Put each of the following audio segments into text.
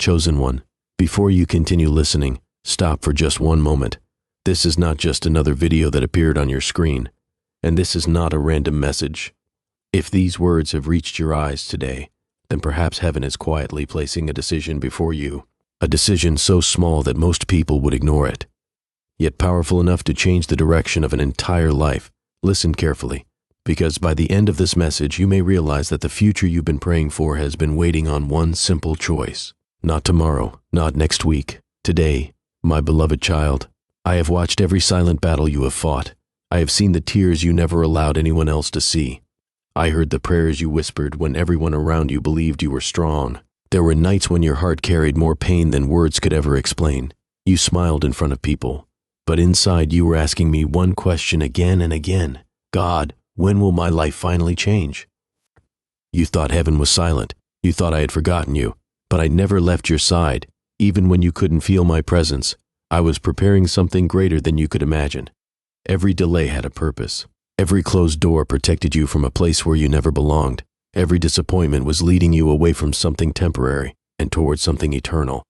Chosen one, before you continue listening, stop for just one moment. This is not just another video that appeared on your screen, and this is not a random message. If these words have reached your eyes today, then perhaps heaven is quietly placing a decision before you, a decision so small that most people would ignore it, yet powerful enough to change the direction of an entire life. Listen carefully, because by the end of this message, you may realize that the future you've been praying for has been waiting on one simple choice. Not tomorrow, not next week, today, my beloved child. I have watched every silent battle you have fought. I have seen the tears you never allowed anyone else to see. I heard the prayers you whispered when everyone around you believed you were strong. There were nights when your heart carried more pain than words could ever explain. You smiled in front of people, but inside you were asking me one question again and again. God, when will my life finally change? You thought heaven was silent. You thought I had forgotten you, but I never left your side. Even when you couldn't feel my presence, I was preparing something greater than you could imagine. Every delay had a purpose. Every closed door protected you from a place where you never belonged. Every disappointment was leading you away from something temporary and towards something eternal.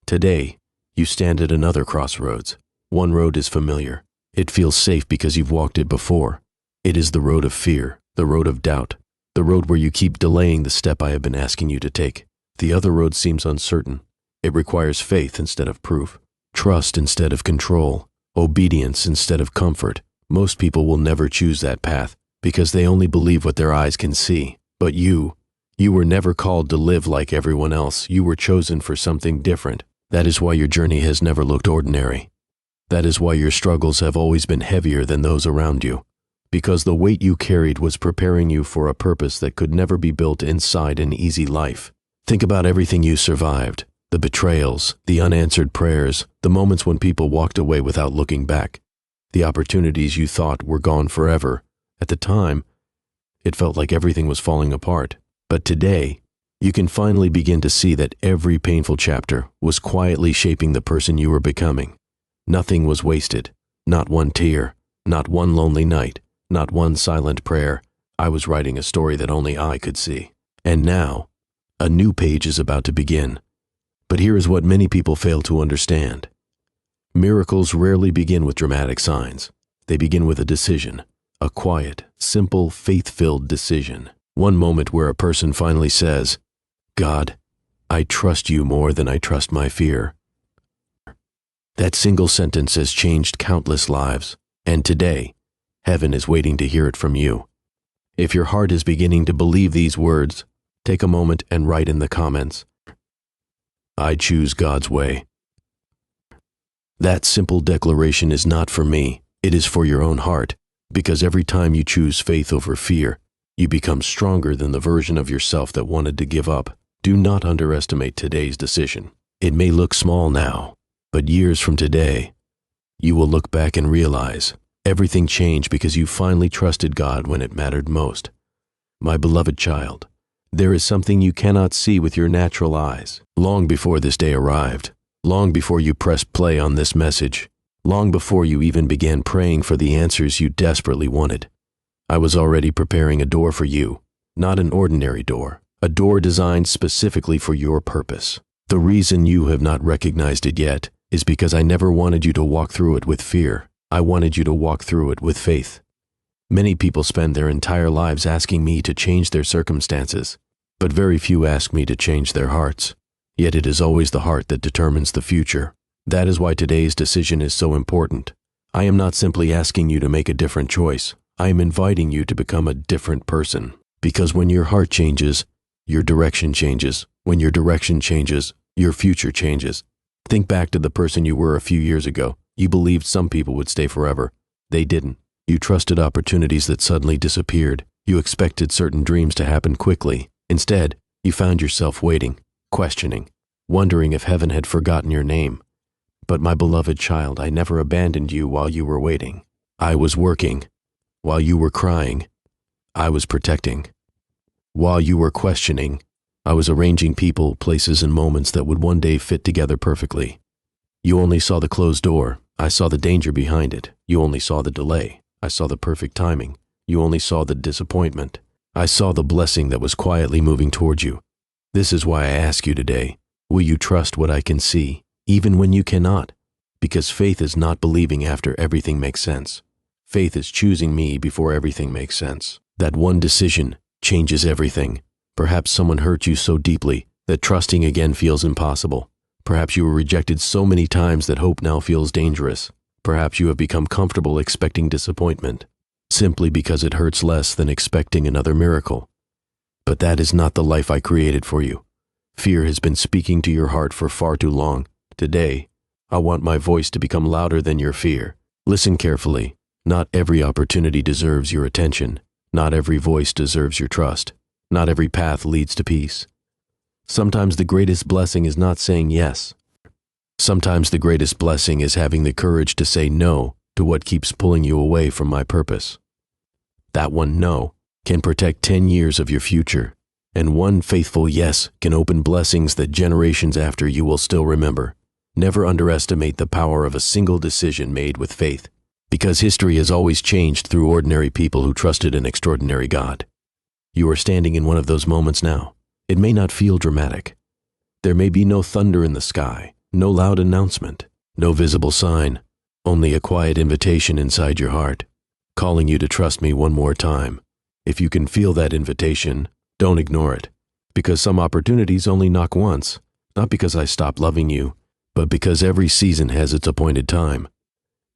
Today, you stand at another crossroads. One road is familiar. It feels safe because you've walked it before. It is the road of fear, the road of doubt, the road where you keep delaying the step I have been asking you to take. The other road seems uncertain. It requires faith instead of proof, trust instead of control, obedience instead of comfort. Most people will never choose that path because they only believe what their eyes can see. But you were never called to live like everyone else. You were chosen for something different. That is why your journey has never looked ordinary. That is why your struggles have always been heavier than those around you. Because the weight you carried was preparing you for a purpose that could never be built inside an easy life. Think about everything you survived. The betrayals, the unanswered prayers, the moments when people walked away without looking back. The opportunities you thought were gone forever. At the time, it felt like everything was falling apart. But today, you can finally begin to see that every painful chapter was quietly shaping the person you were becoming. Nothing was wasted. Not one tear, not one lonely night, not one silent prayer. I was writing a story that only I could see. And now, a new page is about to begin. But here is what many people fail to understand. Miracles rarely begin with dramatic signs. They begin with a decision, a quiet, simple, faith-filled decision. One moment where a person finally says, God, I trust you more than I trust my fear. That single sentence has changed countless lives, and today, heaven is waiting to hear it from you. If your heart is beginning to believe these words, take a moment and write in the comments, I choose God's way. That simple declaration is not for me, it is for your own heart, because every time you choose faith over fear, you become stronger than the version of yourself that wanted to give up. Do not underestimate today's decision. It may look small now, but years from today, you will look back and realize everything changed because you finally trusted God when it mattered most. My beloved child, there is something you cannot see with your natural eyes. Long before this day arrived, long before you pressed play on this message, long before you even began praying for the answers you desperately wanted, I was already preparing a door for you, not an ordinary door, a door designed specifically for your purpose. The reason you have not recognized it yet is because I never wanted you to walk through it with fear. I wanted you to walk through it with faith. Many people spend their entire lives asking me to change their circumstances, but very few ask me to change their hearts. Yet it is always the heart that determines the future. That is why today's decision is so important. I am not simply asking you to make a different choice. I am inviting you to become a different person. Because when your heart changes, your direction changes. When your direction changes, your future changes. Think back to the person you were a few years ago. You believed some people would stay forever. They didn't. You trusted opportunities that suddenly disappeared. You expected certain dreams to happen quickly. Instead, you found yourself waiting, questioning, wondering if heaven had forgotten your name. But my beloved child, I never abandoned you while you were waiting. I was working. While you were crying, I was protecting. While you were questioning, I was arranging people, places, and moments that would one day fit together perfectly. You only saw the closed door. I saw the danger behind it. You only saw the delay. I saw the perfect timing. You only saw the disappointment. I saw the blessing that was quietly moving towards you. This is why I ask you today, Will you trust what I can see, even when you cannot? Because faith is not believing after everything makes sense. Faith is choosing me before everything makes sense. That one decision changes everything. Perhaps someone hurt you so deeply that trusting again feels impossible. Perhaps you were rejected so many times that hope now feels dangerous. Perhaps you have become comfortable expecting disappointment, simply because it hurts less than expecting another miracle. But that is not the life I created for you. Fear has been speaking to your heart for far too long. Today, I want my voice to become louder than your fear. Listen carefully. Not every opportunity deserves your attention. Not every voice deserves your trust. Not every path leads to peace. Sometimes the greatest blessing is not saying yes. Sometimes the greatest blessing is having the courage to say no to what keeps pulling you away from my purpose. That one no can protect 10 years of your future, and one faithful yes can open blessings that generations after you will still remember. Never underestimate the power of a single decision made with faith, because history has always changed through ordinary people who trusted an extraordinary God. You are standing in one of those moments now. It may not feel dramatic. There may be no thunder in the sky, no loud announcement, no visible sign, only a quiet invitation inside your heart, calling you to trust me one more time. If you can feel that invitation, don't ignore it, because some opportunities only knock once, not because I stopped loving you, but because every season has its appointed time.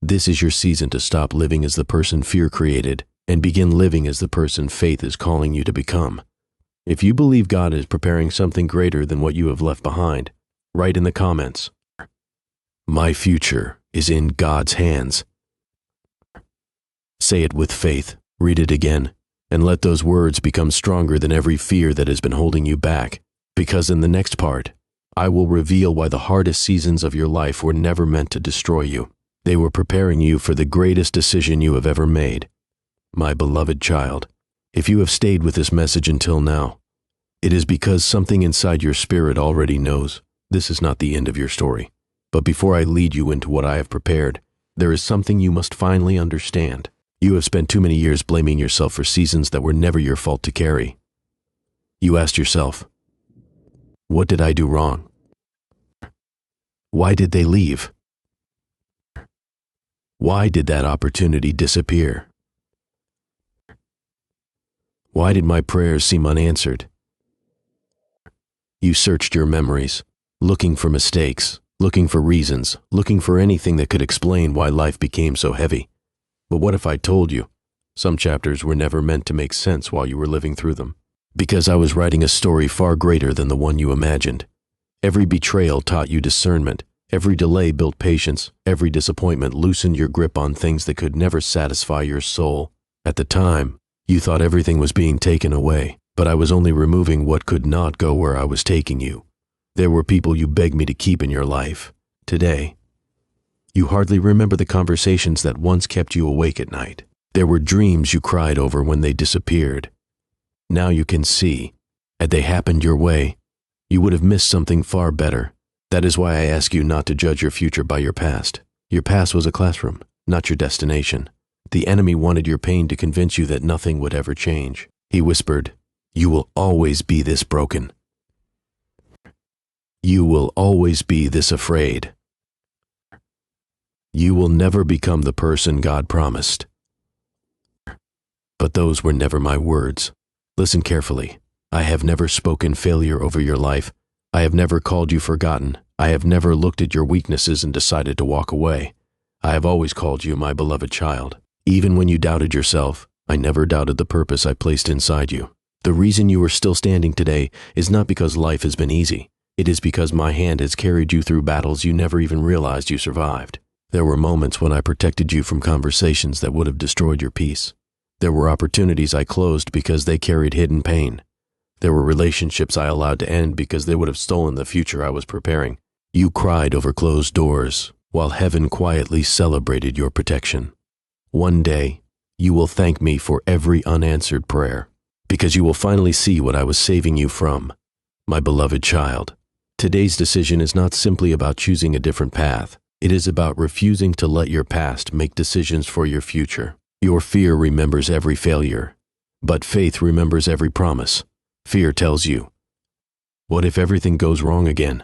This is your season to stop living as the person fear created and begin living as the person faith is calling you to become. If you believe God is preparing something greater than what you have left behind, write in the comments, "My future is in God's hands." Say it with faith, read it again, and let those words become stronger than every fear that has been holding you back. Because in the next part, I will reveal why the hardest seasons of your life were never meant to destroy you. They were preparing you for the greatest decision you have ever made. My beloved child, if you have stayed with this message until now, it is because something inside your spirit already knows this is not the end of your story. But before I lead you into what I have prepared, there is something you must finally understand. You have spent too many years blaming yourself for seasons that were never your fault to carry. You asked yourself, what did I do wrong? Why did they leave? Why did that opportunity disappear? Why did my prayers seem unanswered? You searched your memories, looking for mistakes, looking for reasons, looking for anything that could explain why life became so heavy. But what if I told you some chapters were never meant to make sense while you were living through them? Because I was writing a story far greater than the one you imagined. Every betrayal taught you discernment. Every delay built patience. Every disappointment loosened your grip on things that could never satisfy your soul. At the time, you thought everything was being taken away, but I was only removing what could not go where I was taking you. There were people you begged me to keep in your life. Today, you hardly remember the conversations that once kept you awake at night. There were dreams you cried over when they disappeared. Now you can see, had they happened your way, you would have missed something far better. That is why I ask you not to judge your future by your past. Your past was a classroom, not your destination. The enemy wanted your pain to convince you that nothing would ever change. He whispered, "You will always be this broken. You will always be this afraid. You will never become the person God promised." But those were never my words. Listen carefully. I have never spoken failure over your life. I have never called you forgotten. I have never looked at your weaknesses and decided to walk away. I have always called you my beloved child. Even when you doubted yourself, I never doubted the purpose I placed inside you. The reason you are still standing today is not because life has been easy. It is because my hand has carried you through battles you never even realized you survived. There were moments when I protected you from conversations that would have destroyed your peace. There were opportunities I closed because they carried hidden pain. There were relationships I allowed to end because they would have stolen the future I was preparing. You cried over closed doors, while heaven quietly celebrated your protection. One day, you will thank me for every unanswered prayer, because you will finally see what I was saving you from. My beloved child, today's decision is not simply about choosing a different path. It is about refusing to let your past make decisions for your future. Your fear remembers every failure, but faith remembers every promise. Fear tells you, what if everything goes wrong again?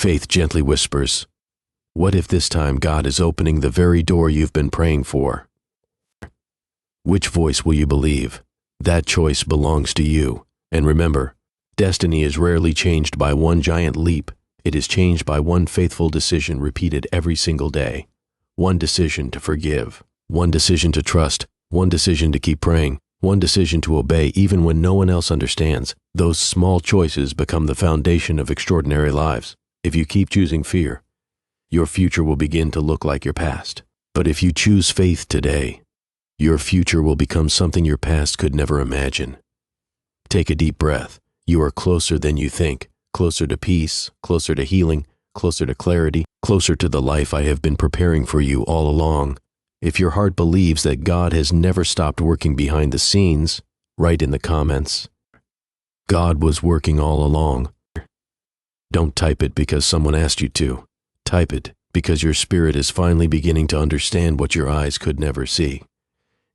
Faith gently whispers, "What if this time God is opening the very door you've been praying for?" Which voice will you believe? That choice belongs to you. And remember, destiny is rarely changed by one giant leap. It is changed by one faithful decision repeated every single day. One decision to forgive, one decision to trust, one decision to keep praying, one decision to obey even when no one else understands. Those small choices become the foundation of extraordinary lives. If you keep choosing fear, your future will begin to look like your past. But if you choose faith today, your future will become something your past could never imagine. Take a deep breath. You are closer than you think, closer to peace, closer to healing, closer to clarity, closer to the life I have been preparing for you all along. If your heart believes that God has never stopped working behind the scenes, write in the comments, "God was working all along." Don't type it because someone asked you to. Type it because your spirit is finally beginning to understand what your eyes could never see.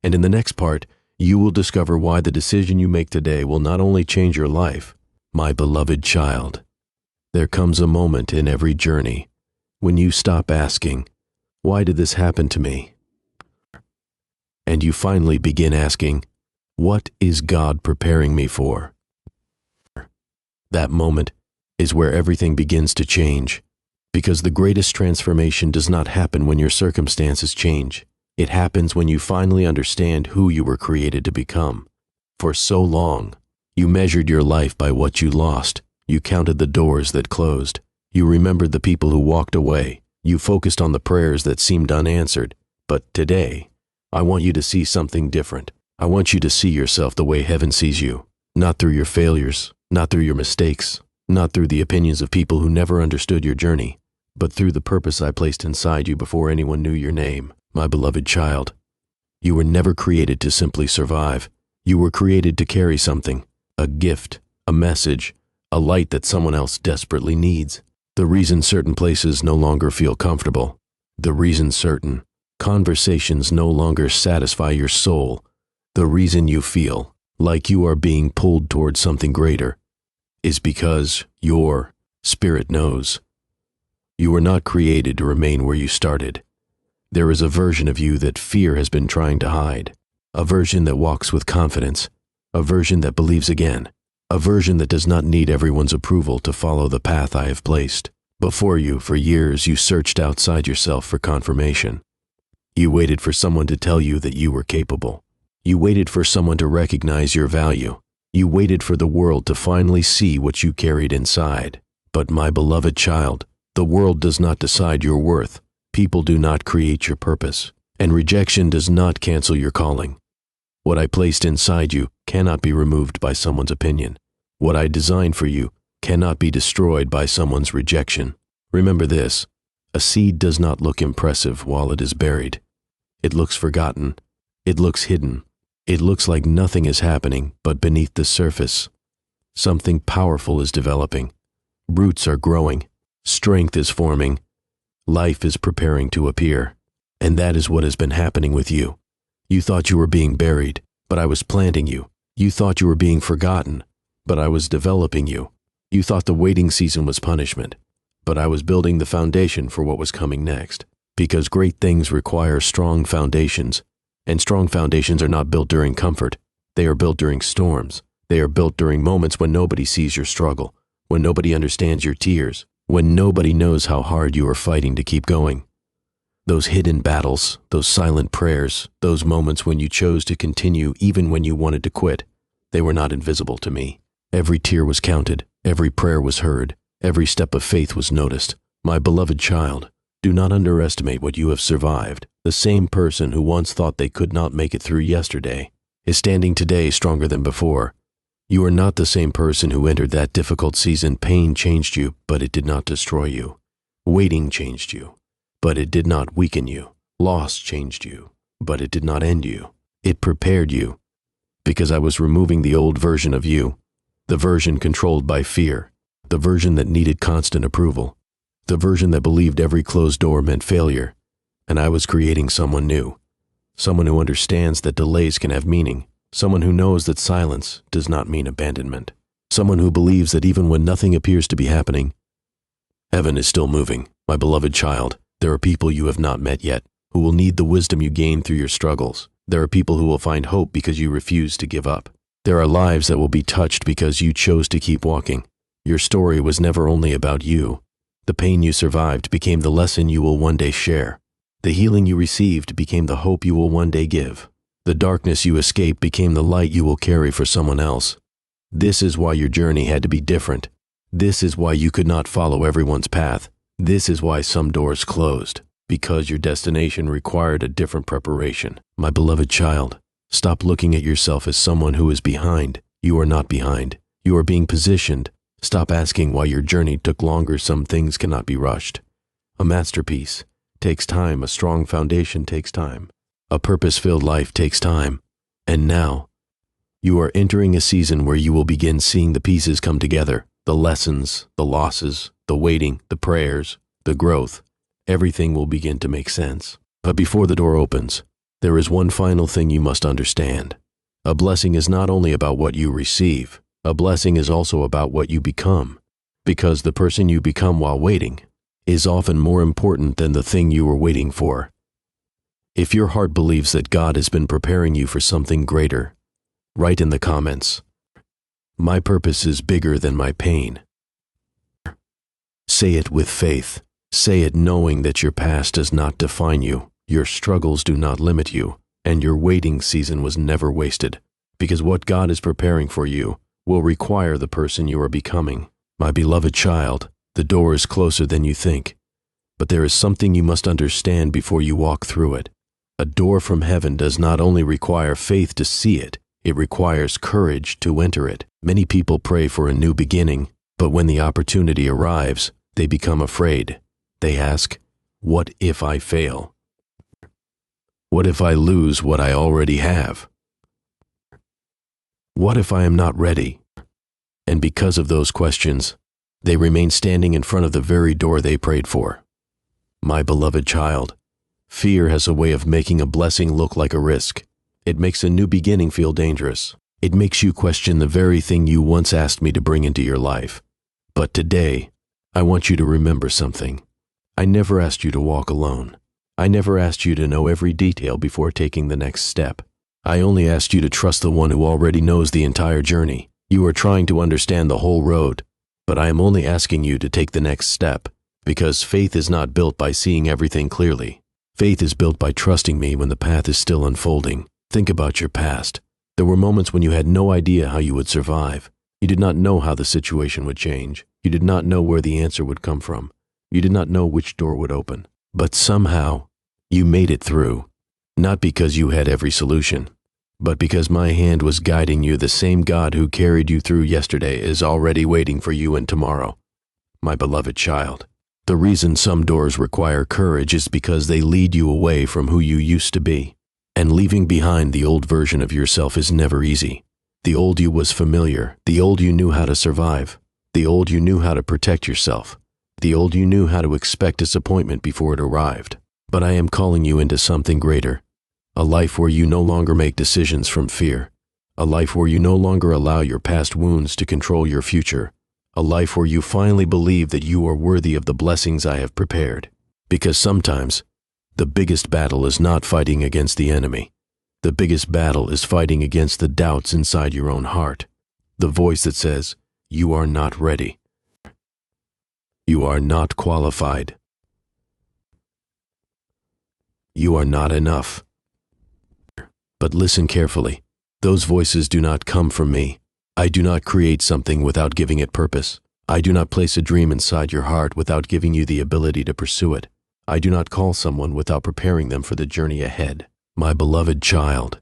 And in the next part, you will discover why the decision you make today will not only change your life, my beloved child. There comes a moment in every journey when you stop asking, "Why did this happen to me?" And you finally begin asking, "What is God preparing me for?" That moment is where everything begins to change, because the greatest transformation does not happen when your circumstances change. It happens when you finally understand who you were created to become. For so long, you measured your life by what you lost. You counted the doors that closed. You remembered the people who walked away. You focused on the prayers that seemed unanswered. But today, I want you to see something different. I want you to see yourself the way heaven sees you. Not through your failures, not through your mistakes, not through the opinions of people who never understood your journey, but through the purpose I placed inside you before anyone knew your name. My beloved child, you were never created to simply survive. You were created to carry something, a gift, a message, a light that someone else desperately needs. The reason certain places no longer feel comfortable, the reason certain conversations no longer satisfy your soul, the reason you feel like you are being pulled towards something greater, is because your spirit knows. You were not created to remain where you started. There is a version of you that fear has been trying to hide, a version that walks with confidence, a version that believes again, a version that does not need everyone's approval to follow the path I have placed. Before you, for years, you searched outside yourself for confirmation. You waited for someone to tell you that you were capable. You waited for someone to recognize your value. You waited for the world to finally see what you carried inside. But my beloved child, the world does not decide your worth. People do not create your purpose, and rejection does not cancel your calling. What I placed inside you cannot be removed by someone's opinion. What I designed for you cannot be destroyed by someone's rejection. Remember this, a seed does not look impressive while it is buried. It looks forgotten. It looks hidden. It looks like nothing is happening, but beneath the surface, something powerful is developing. Roots are growing. Strength is forming. Life is preparing to appear, and that is what has been happening with you. You thought you were being buried, but I was planting you. You thought you were being forgotten, but I was developing you. You thought the waiting season was punishment, but I was building the foundation for what was coming next. Because great things require strong foundations, and strong foundations are not built during comfort. They are built during storms. They are built during moments when nobody sees your struggle, when nobody understands your tears, when nobody knows how hard you are fighting to keep going. Those hidden battles, those silent prayers, those moments when you chose to continue even when you wanted to quit, they were not invisible to me. Every tear was counted, every prayer was heard, every step of faith was noticed. My beloved child, do not underestimate what you have survived. The same person who once thought they could not make it through yesterday is standing today stronger than before. You are not the same person who entered that difficult season. Pain changed you, but it did not destroy you. Waiting changed you, but it did not weaken you. Loss changed you, but it did not end you. It prepared you, because I was removing the old version of you, the version controlled by fear, the version that needed constant approval, the version that believed every closed door meant failure, and I was creating someone new, someone who understands that delays can have meaning, someone who knows that silence does not mean abandonment, someone who believes that even when nothing appears to be happening, Heaven is still moving. My beloved child, there are people you have not met yet who will need the wisdom you gain through your struggles. There are people who will find hope because you refuse to give up. There are lives that will be touched because you chose to keep walking. Your story was never only about you. The pain you survived became the lesson you will one day share. The healing you received became the hope you will one day give. The darkness you escaped became the light you will carry for someone else. This is why your journey had to be different. This is why you could not follow everyone's path. This is why some doors closed, because your destination required a different preparation. My beloved child, stop looking at yourself as someone who is behind. You are not behind. You are being positioned. Stop asking why your journey took longer. Some things cannot be rushed. A masterpiece takes time. A strong foundation takes time. A purpose-filled life takes time. And now, you are entering a season where you will begin seeing the pieces come together. The lessons, the losses, the waiting, the prayers, the growth. Everything will begin to make sense. But before the door opens, there is one final thing you must understand. A blessing is not only about what you receive. A blessing is also about what you become. Because the person you become while waiting is often more important than the thing you were waiting for. If your heart believes that God has been preparing you for something greater, write in the comments, "My purpose is bigger than my pain." Say it with faith. Say it knowing that your past does not define you, your struggles do not limit you, and your waiting season was never wasted, because what God is preparing for you will require the person you are becoming. My beloved child, the door is closer than you think, but there is something you must understand before you walk through it. A door from heaven does not only require faith to see it, it requires courage to enter it. Many people pray for a new beginning, but when the opportunity arrives, they become afraid. They ask, "What if I fail? What if I lose what I already have? What if I am not ready?" And because of those questions, they remain standing in front of the very door they prayed for. My beloved child, fear has a way of making a blessing look like a risk. It makes a new beginning feel dangerous. It makes you question the very thing you once asked me to bring into your life. But today, I want you to remember something. I never asked you to walk alone. I never asked you to know every detail before taking the next step. I only asked you to trust the one who already knows the entire journey. You are trying to understand the whole road, but I am only asking you to take the next step, because faith is not built by seeing everything clearly. Faith is built by trusting me when the path is still unfolding. Think about your past. There were moments when you had no idea how you would survive. You did not know how the situation would change. You did not know where the answer would come from. You did not know which door would open. But somehow, you made it through. Not because you had every solution, but because my hand was guiding you. The same God who carried you through yesterday is already waiting for you in tomorrow. My beloved child, the reason some doors require courage is because they lead you away from who you used to be. And leaving behind the old version of yourself is never easy. The old you was familiar. The old you knew how to survive. The old you knew how to protect yourself. The old you knew how to expect disappointment before it arrived. But I am calling you into something greater. A life where you no longer make decisions from fear. A life where you no longer allow your past wounds to control your future. A life where you finally believe that you are worthy of the blessings I have prepared. Because sometimes, the biggest battle is not fighting against the enemy. The biggest battle is fighting against the doubts inside your own heart. The voice that says, "You are not ready. You are not qualified. You are not enough." But listen carefully. Those voices do not come from me. I do not create something without giving it purpose. I do not place a dream inside your heart without giving you the ability to pursue it. I do not call someone without preparing them for the journey ahead. My beloved child,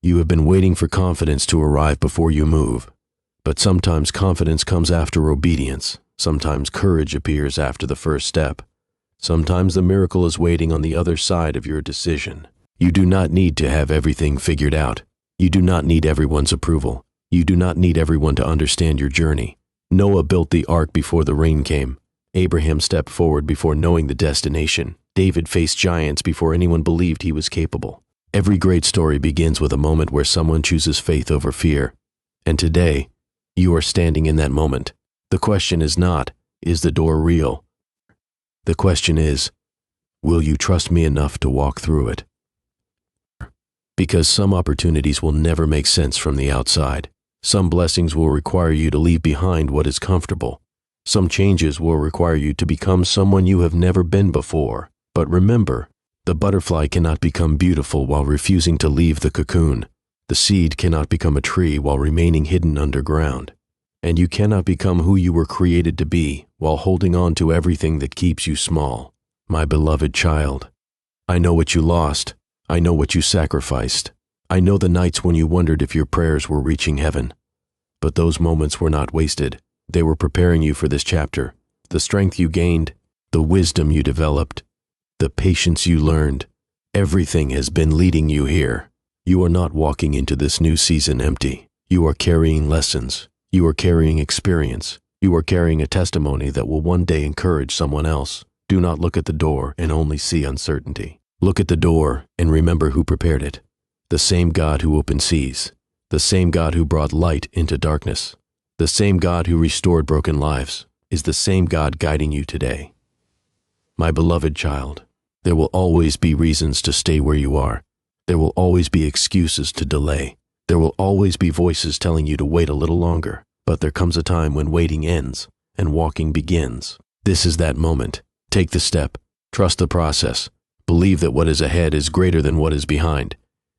you have been waiting for confidence to arrive before you move. But sometimes confidence comes after obedience. Sometimes courage appears after the first step. Sometimes the miracle is waiting on the other side of your decision. You do not need to have everything figured out. You do not need everyone's approval. You do not need everyone to understand your journey. Noah built the ark before the rain came. Abraham stepped forward before knowing the destination. David faced giants before anyone believed he was capable. Every great story begins with a moment where someone chooses faith over fear. And today, you are standing in that moment. The question is not, Is the door real? The question is, will you trust me enough to walk through it? Because some opportunities will never make sense from the outside. Some blessings will require you to leave behind what is comfortable. Some changes will require you to become someone you have never been before. But remember, the butterfly cannot become beautiful while refusing to leave the cocoon. The seed cannot become a tree while remaining hidden underground. And you cannot become who you were created to be while holding on to everything that keeps you small. My beloved child, I know what you lost. I know what you sacrificed. I know the nights when you wondered if your prayers were reaching heaven. But those moments were not wasted. They were preparing you for this chapter. The strength you gained, the wisdom you developed, the patience you learned, everything has been leading you here. You are not walking into this new season empty. You are carrying lessons. You are carrying experience. You are carrying a testimony that will one day encourage someone else. Do not look at the door and only see uncertainty. Look at the door and remember who prepared it. The same God who opened seas. The same God who brought light into darkness. The same God who restored broken lives is the same God guiding you today. My beloved child, there will always be reasons to stay where you are. There will always be excuses to delay. There will always be voices telling you to wait a little longer. But there comes a time when waiting ends and walking begins. This is that moment. Take the step. Trust the process. Believe that what is ahead is greater than what is behind.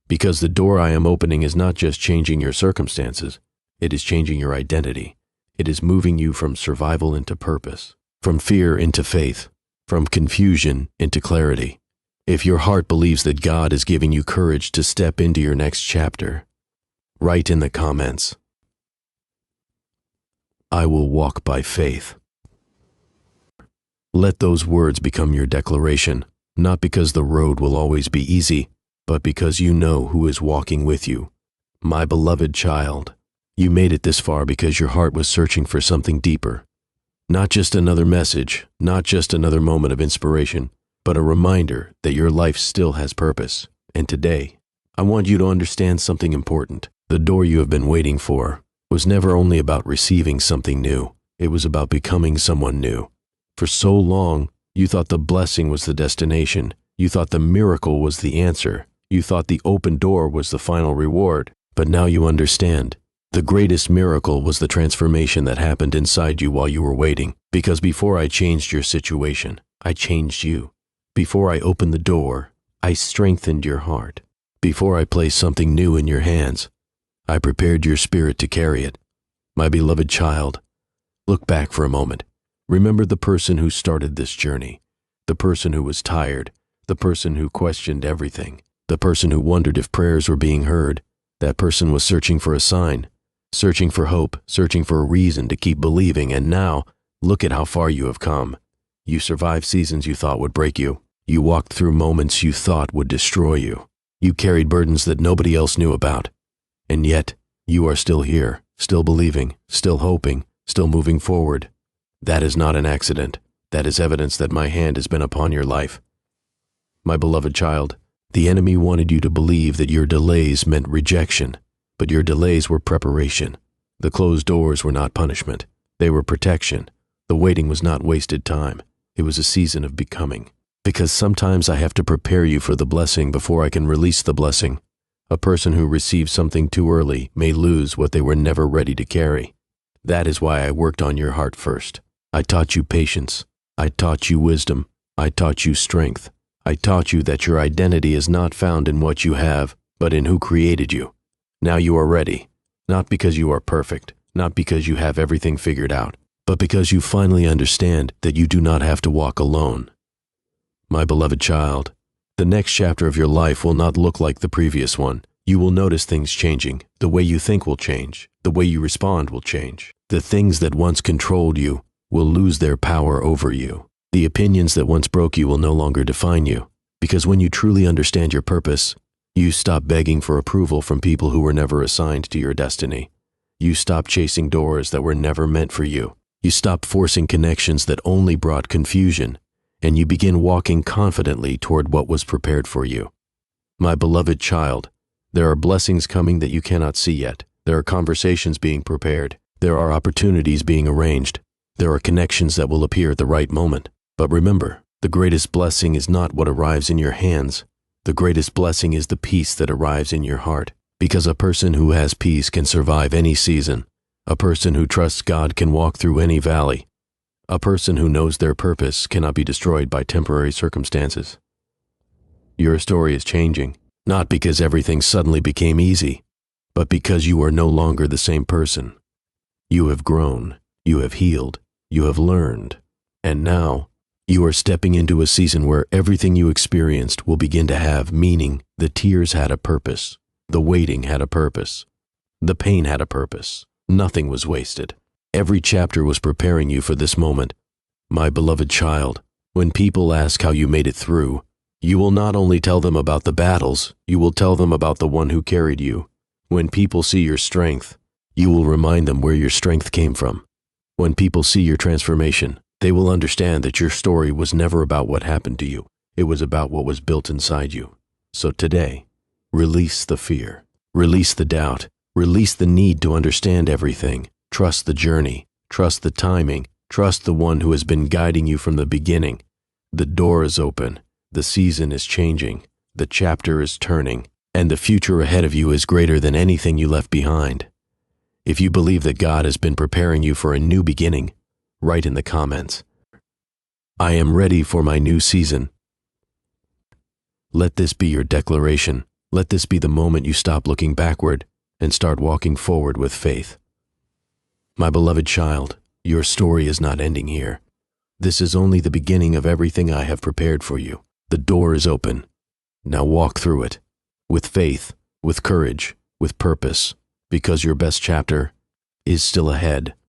Because the door I am opening is not just changing your circumstances. It is changing your identity. It is moving you from survival into purpose, from fear into faith, from confusion into clarity. If your heart believes that God is giving you courage to step into your next chapter, write in the comments, I will walk by faith. Let those words become your declaration, not because the road will always be easy, but because you know who is walking with you. My beloved child, you made it this far because your heart was searching for something deeper. Not just another message, not just another moment of inspiration, but a reminder that your life still has purpose. And today, I want you to understand something important. The door you have been waiting for was never only about receiving something new. It was about becoming someone new. For so long, you thought the blessing was the destination. You thought the miracle was the answer. You thought the open door was the final reward. But now you understand. The greatest miracle was the transformation that happened inside you while you were waiting. Because before I changed your situation, I changed you. Before I opened the door, I strengthened your heart. Before I placed something new in your hands, I prepared your spirit to carry it. My beloved child, look back for a moment. Remember the person who started this journey, the person who was tired, the person who questioned everything, the person who wondered if prayers were being heard. That person was searching for a sign, searching for hope, searching for a reason to keep believing, and now, look at how far you have come. You survived seasons you thought would break you. You walked through moments you thought would destroy you. You carried burdens that nobody else knew about. And yet, you are still here, still believing, still hoping, still moving forward. That is not an accident. That is evidence that my hand has been upon your life. My beloved child, the enemy wanted you to believe that your delays meant rejection, but your delays were preparation. The closed doors were not punishment. They were protection. The waiting was not wasted time. It was a season of becoming. Because sometimes I have to prepare you for the blessing before I can release the blessing. A person who receives something too early may lose what they were never ready to carry. That is why I worked on your heart first. I taught you patience. I taught you wisdom. I taught you strength. I taught you that your identity is not found in what you have, but in who created you. Now you are ready, not because you are perfect, not because you have everything figured out, but because you finally understand that you do not have to walk alone. My beloved child, the next chapter of your life will not look like the previous one. You will notice things changing. The way you think will change. The way you respond will change. The things that once controlled you will lose their power over you. The opinions that once broke you will no longer define you. Because when you truly understand your purpose, you stop begging for approval from people who were never assigned to your destiny. You stop chasing doors that were never meant for you. You stop forcing connections that only brought confusion, and you begin walking confidently toward what was prepared for you. My beloved child, there are blessings coming that you cannot see yet. There are conversations being prepared. There are opportunities being arranged. There are connections that will appear at the right moment. But remember, the greatest blessing is not what arrives in your hands. The greatest blessing is the peace that arrives in your heart. Because a person who has peace can survive any season. A person who trusts God can walk through any valley. A person who knows their purpose cannot be destroyed by temporary circumstances. Your story is changing, not because everything suddenly became easy, but because you are no longer the same person. You have grown, you have healed, you have learned, and now you are stepping into a season where everything you experienced will begin to have meaning. The tears had a purpose. The waiting had a purpose. The pain had a purpose. Nothing was wasted. Every chapter was preparing you for this moment. My beloved child, when people ask how you made it through, you will not only tell them about the battles, you will tell them about the one who carried you. When people see your strength, you will remind them where your strength came from. When people see your transformation, they will understand that your story was never about what happened to you. It was about what was built inside you. So today, release the fear, release the doubt, release the need to understand everything. Trust the journey, trust the timing, trust the one who has been guiding you from the beginning. The door is open, the season is changing, the chapter is turning, and the future ahead of you is greater than anything you left behind. If you believe that God has been preparing you for a new beginning, write in the comments, "I am ready for my new season." Let this be your declaration. Let this be the moment you stop looking backward and start walking forward with faith. My beloved child, your story is not ending here. This is only the beginning of everything I have prepared for you. The door is open. Now walk through it, with faith, with courage, with purpose, because your best chapter is still ahead.